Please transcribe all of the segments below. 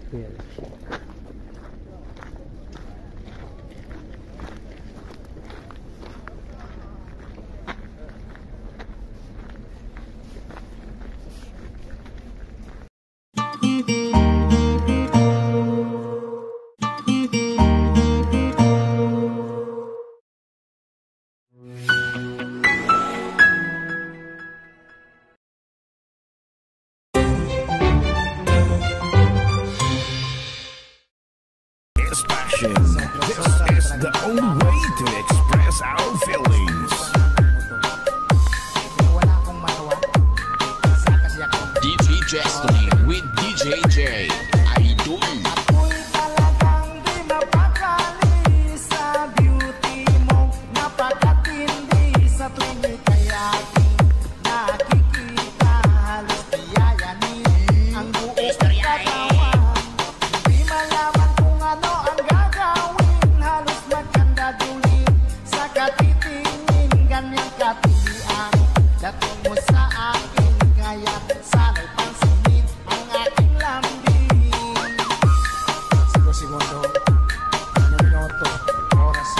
Well, passion. This is the only way to express our feelings. DJ Destiny with DJ J. Idol. Ako'y talagang di mapakali sa beauty mo. Napakatindi sa tuwing ika'y aking nakikita. Halos diyayanin ang buong katawan. Di malaman kung ano ang gagawin. Halos magkandadulin sa katitingin. Ganyang katilian dating mo sa akin. Kaya sana'y pansinin ang aking lambing. Segundo, minuto, oras,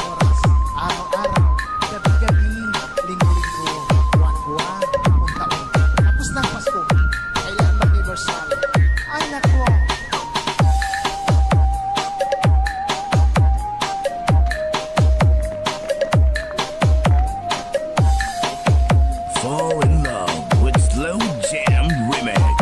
araw-araw, gabi-gabi, linggo-linggo, buwan-buwan, taon-taon. Tapos na Pasko, kailan mag-reversal? Ay nako! Fall in love with Slow Jam Remix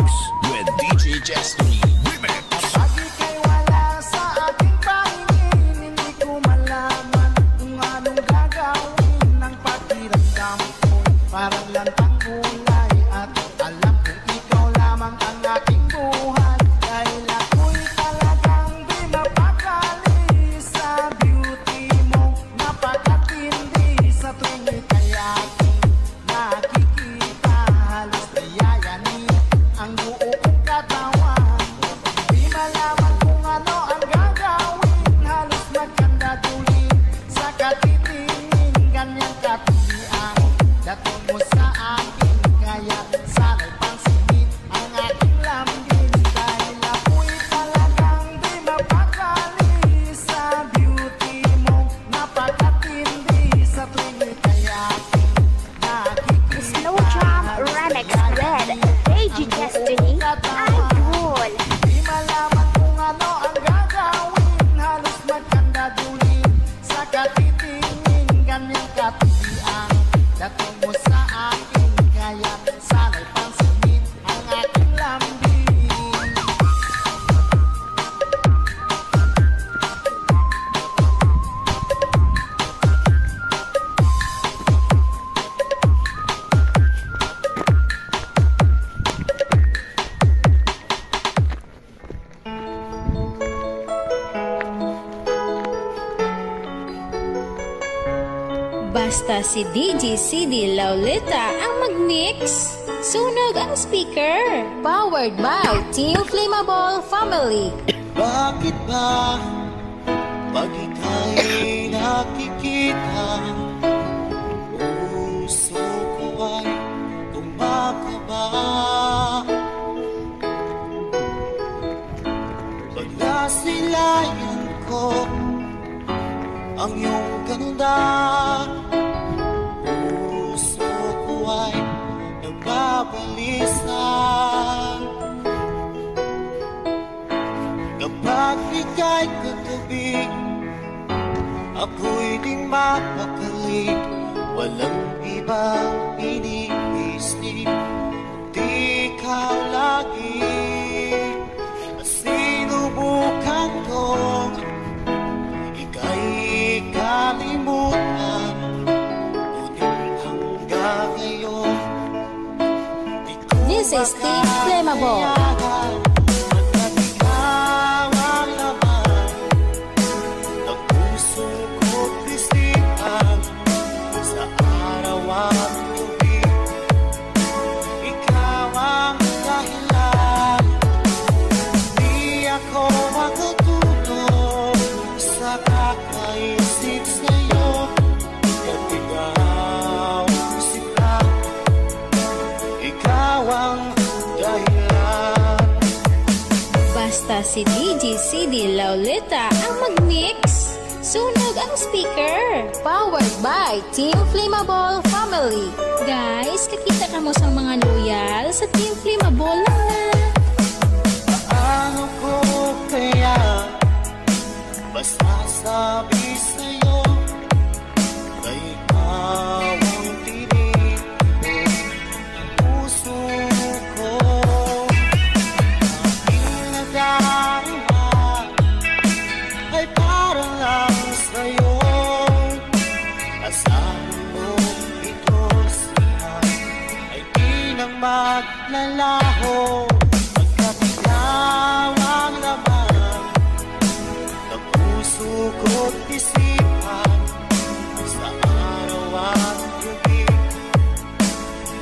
with DJ Destiny Remix. Kapag ika'y wala sa aking pahingin, hindi ko malaman kung anong gagawin. Ang pakiramdam ko'y parang lantang gulay. At alam kong ikaw lamang ang aking buhay. Dahil ako'y talagang di mapakali sa beauty mo. Napakatindi sa tuwing ika'y aking nakikita. Halos diyayanin ang buo kong katawan. Di malaman kung ano ang gagawin. Halos magkandadulin sa katitingin. Ganyang katilian dating mo sa akin. Kaya sana'y pansinin ang aking lambing. Dahil ako'y talagang di mapakali sa beauty mo. Napakatindi sa tuwing ika'y aking nakikita. Slow Jam Remix with DJ Destiny Idol. Di malaman kung ano ang gagawin. Halos magkandadulin sa katitingin. Ganyang katilian dating mo sa akin. Kaya sana'y pansinin ang aking lambing. Basta si DJ CD Laulita ang mag-mix. Sunog ang speaker. Powered by Team Flammable Family. Bakit ba pag ika'y nakikita, puso ko ay kumakaba? Pag nasilayan ko ang iyong ganda, puso ko ay nagbabalisa. Kapag ika'y katabi, ako'y di mapakali. Walang ibang iniisip, di ikaw lagi. Sinubukan kong ika'y kalimutan, ngunit hanggang ngayon di ko This is Team Flammable. makayanan. Pagkat ikaw ang laman ng puso ko't isipan, sa araw at gabi basta si DJ CD Lauleta ang mag-mix. Sunog ang speaker. Powered by Team Flammable Family. Guys, kakita ka mo sa mga loyal sa Team Flammable lang na. Paano ko kaya basta sabi sa'yo na ikaw ang tinig ng puso ko. Aking nadarama ay parang lang sa'yo. Asahan mo ito siya ay di nang maglalaho. Pagkabigaw ang laman ng puso ko't isipan sa araw at gabi.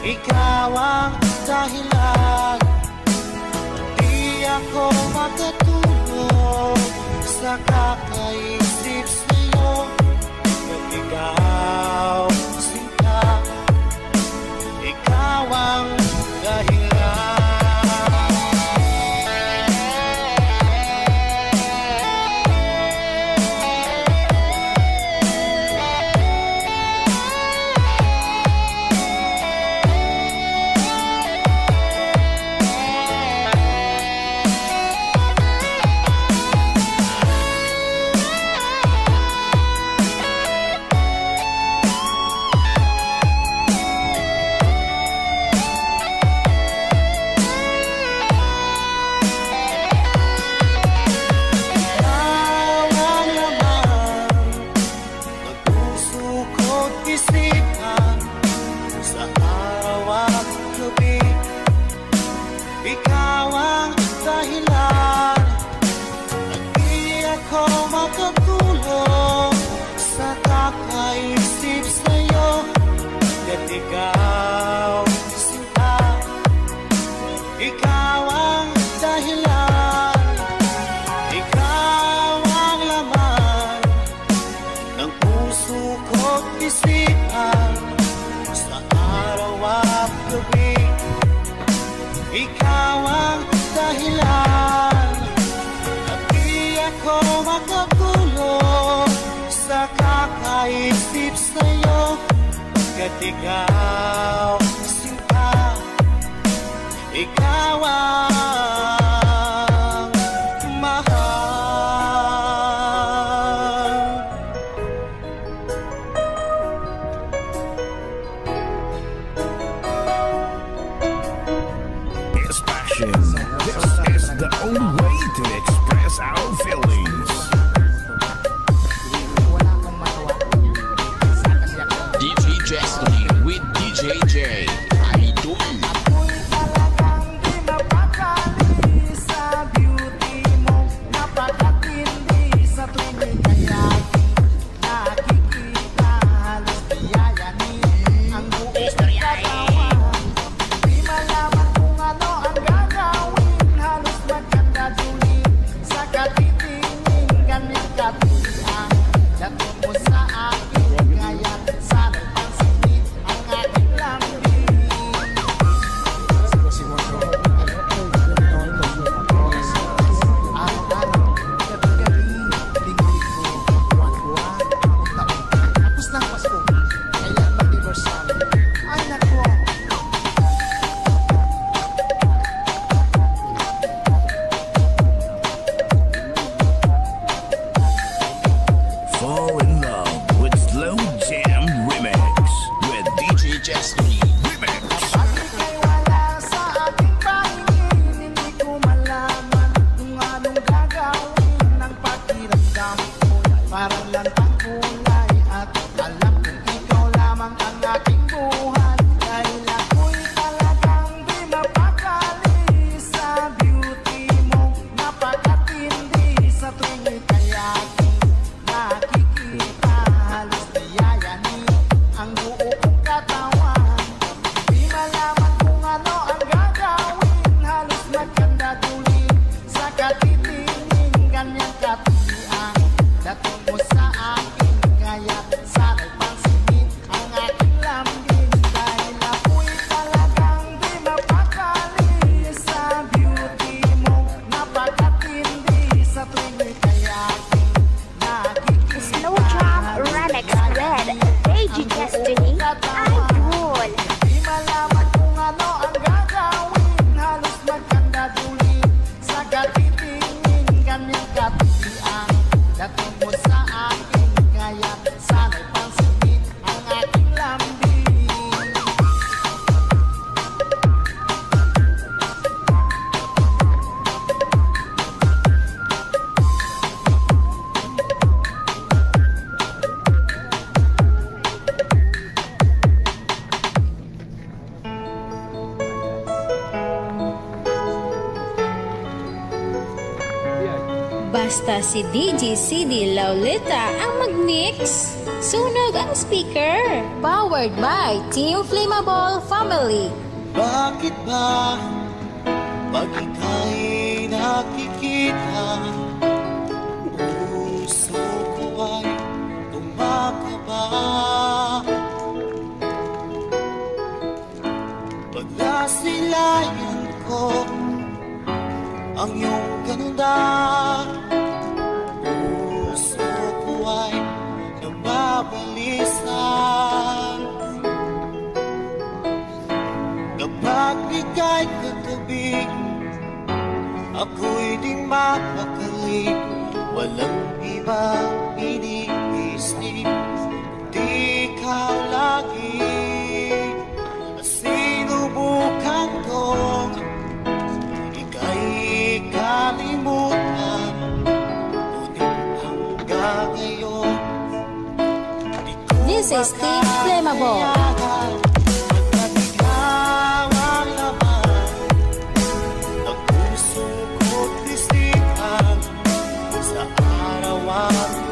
Ikaw ang dahilan, hindi ako makatulog sa kakaisip sa'yo. At ikaw, sinta, ikaw ang dahilan. Ikaw ang dahilan, hindi ako makatulog sa kakaisip sa'yo. At ikaw, sinta, ikaw ang dahilan, ikaw ang laman ng puso ko't isipan sa araw at gabi. Ikaw ang dahilan, at di ako makatulog sa kakaisip sa'yo. Pagkat ikaw, sinta, ikaw ang mahal. It's passion. This is the only way to express our feelings. DJ Destiny with DJ J. Idol. Ako'y talagang di mapakali sa beauty mo. Napakatindi sa tuwing kaya nakikita, halos biyayanin ang buong katawan. Di malaman kung ano ang gagawin, halos magkandadulin sa katitingin, ganyan katulian. Dating mo sa akin, kaya sana'y pansinin ang aking lambing. Araw-araw, gabi-gabi, linggo-linggo, buwan-buwan, taon-taon. Tapos ng Pasko, kaya mag-anniversary. Ay nako! Fall in love with Slow Jam Remix with DJ Destiny. Remix. Bakit kay wala sa aking pangingin, hindi ko malaman kung anong gagawin ng pakiramdam ko. Parang lantang kulay at alam kong ikaw lamang ang aking buhay. Dahil ako'y talagang di mapakali sa beauty mo. Napakatindi sa tuwing ika'y aking nakikita, halos biyayanin ang buo kong katawan. Di malaman kung ano ang gagawin, halos magkandadulin sa katitingin, ganyan katulian. Dating mo sa akin, kaya sana'y pansinin ang aking lambing. Dahil ako'y talagang di mapakali sa beauty mo. Napakatindi Basta si DJ CD Laulita ang mag-mix. Sunog ang speaker. Powered by Team Flammable Family. Bakit ba pag ika'y nakikita, puso ko ay tumakaba? Pag nasilayan ko ang iyong ganda, puso ko ay nababalisan. Kapag ika'y katabi, ako'y di mapakali. Walang ibang iniisip, kundi ikaw lagi. Sinubukan kong ika'y kalimutan, ngunit hanggang ngayon di ko This is Team Flammable. Sa araw-araw